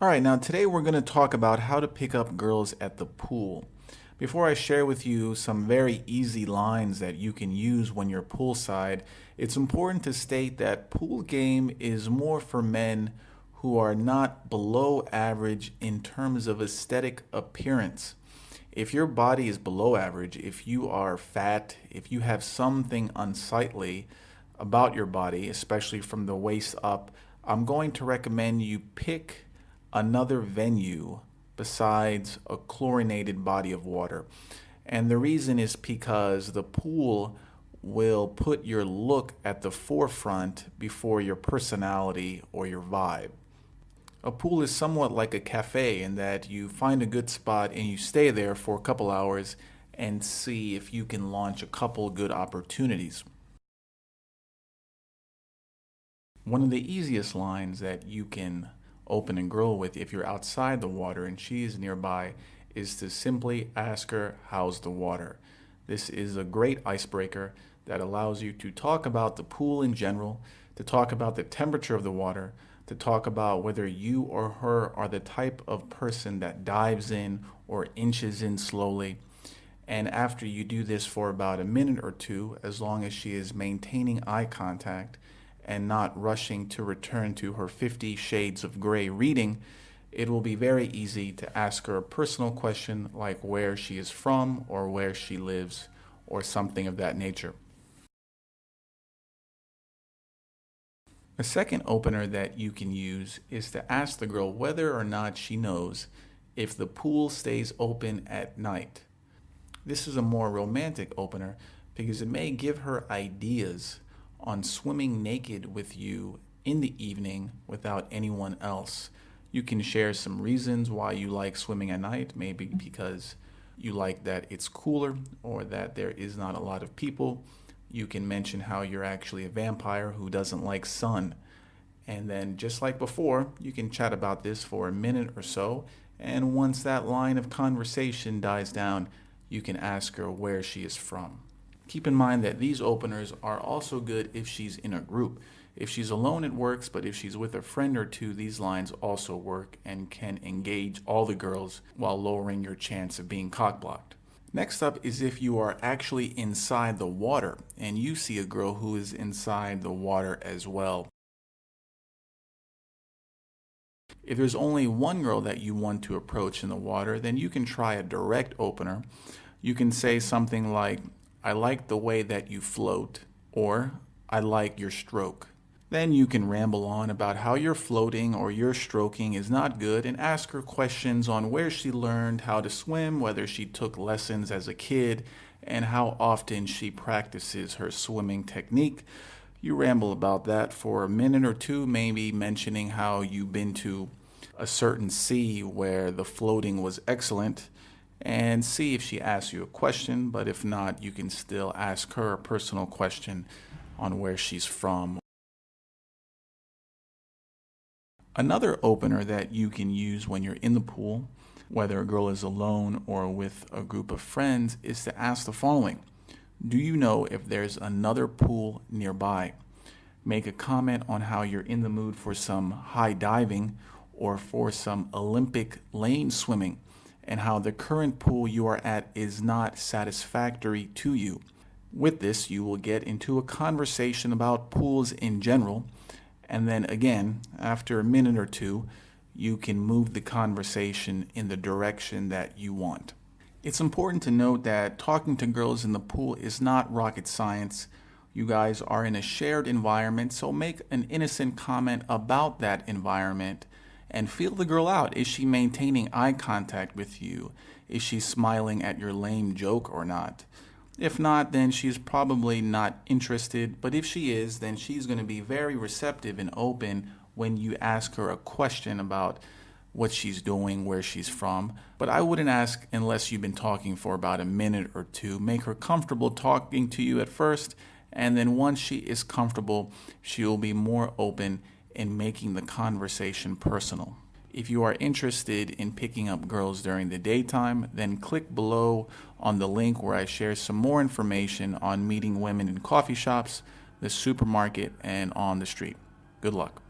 All right, now today we're going to talk about how to pick up girls at the pool. Before I share with you some very easy lines that you can use when you're poolside, it's important to state that pool game is more for men who are not below average in terms of aesthetic appearance. If your body is below average, if you are fat, if you have something unsightly about your body, especially from the waist up, I'm going to recommend you pick another venue besides a chlorinated body of water. And the reason is because the pool will put your look at the forefront before your personality or your vibe. A pool is somewhat like a cafe in that you find a good spot and you stay there for a couple hours and see if you can launch a couple good opportunities. One of the easiest lines that you can open and grow with if you're outside the water and she is nearby is to simply ask her, "How's the water?" This is a great icebreaker that allows you to talk about the pool in general, to talk about the temperature of the water, to talk about whether you or her are the type of person that dives in or inches in slowly. And after you do this for about a minute or two, as long as she is maintaining eye contact and not rushing to return to her 50 Shades of Grey reading, it will be very easy to ask her a personal question like where she is from or where she lives or something of that nature. A second opener that you can use is to ask the girl whether or not she knows if the pool stays open at night. This is a more romantic opener because it may give her ideas on swimming naked with you in the evening without anyone else. You can share some reasons why you like swimming at night, maybe because you like that it's cooler or that there is not a lot of people. You can mention how you're actually a vampire who doesn't like sun. And then just like before, you can chat about this for a minute or so. And once that line of conversation dies down, you can ask her where she is from. Keep in mind that these openers are also good if she's in a group. If she's alone, it works, but if she's with a friend or two, these lines also work and can engage all the girls while lowering your chance of being cock-blocked. Next up is if you are actually inside the water and you see a girl who is inside the water as well. If there's only one girl that you want to approach in the water, then you can try a direct opener. You can say something like, "I like the way that you float," or "I like your stroke." Then you can ramble on about how your floating or your stroking is not good and ask her questions on where she learned how to swim, whether she took lessons as a kid, and how often she practices her swimming technique. You ramble about that for a minute or two, maybe mentioning how you've been to a certain sea where the floating was excellent, and see if she asks you a question, but if not, you can still ask her a personal question on where she's from. Another opener that you can use when you're in the pool, whether a girl is alone or with a group of friends, is to ask the following. Do you know if there's another pool nearby? Make a comment on how you're in the mood for some high diving or for some Olympic lane swimming, and how the current pool you are at is not satisfactory to you. With this, you will get into a conversation about pools in general, and then again, after a minute or two, you can move the conversation in the direction that you want. It's important to note that talking to girls in the pool is not rocket science. You guys are in a shared environment, so make an innocent comment about that environment and feel the girl out. Is she maintaining eye contact with you? Is she smiling at your lame joke or not? If not, then she's probably not interested, but if she is, then she's going to be very receptive and open when you ask her a question about what she's doing, where she's from. But I wouldn't ask unless you've been talking for about a minute or two. Make her comfortable talking to you at first, and then once she is comfortable, she'll be more open in making the conversation personal. If you are interested in picking up girls during the daytime, then click below on the link where I share some more information on meeting women in coffee shops, the supermarket, and on the street. Good luck.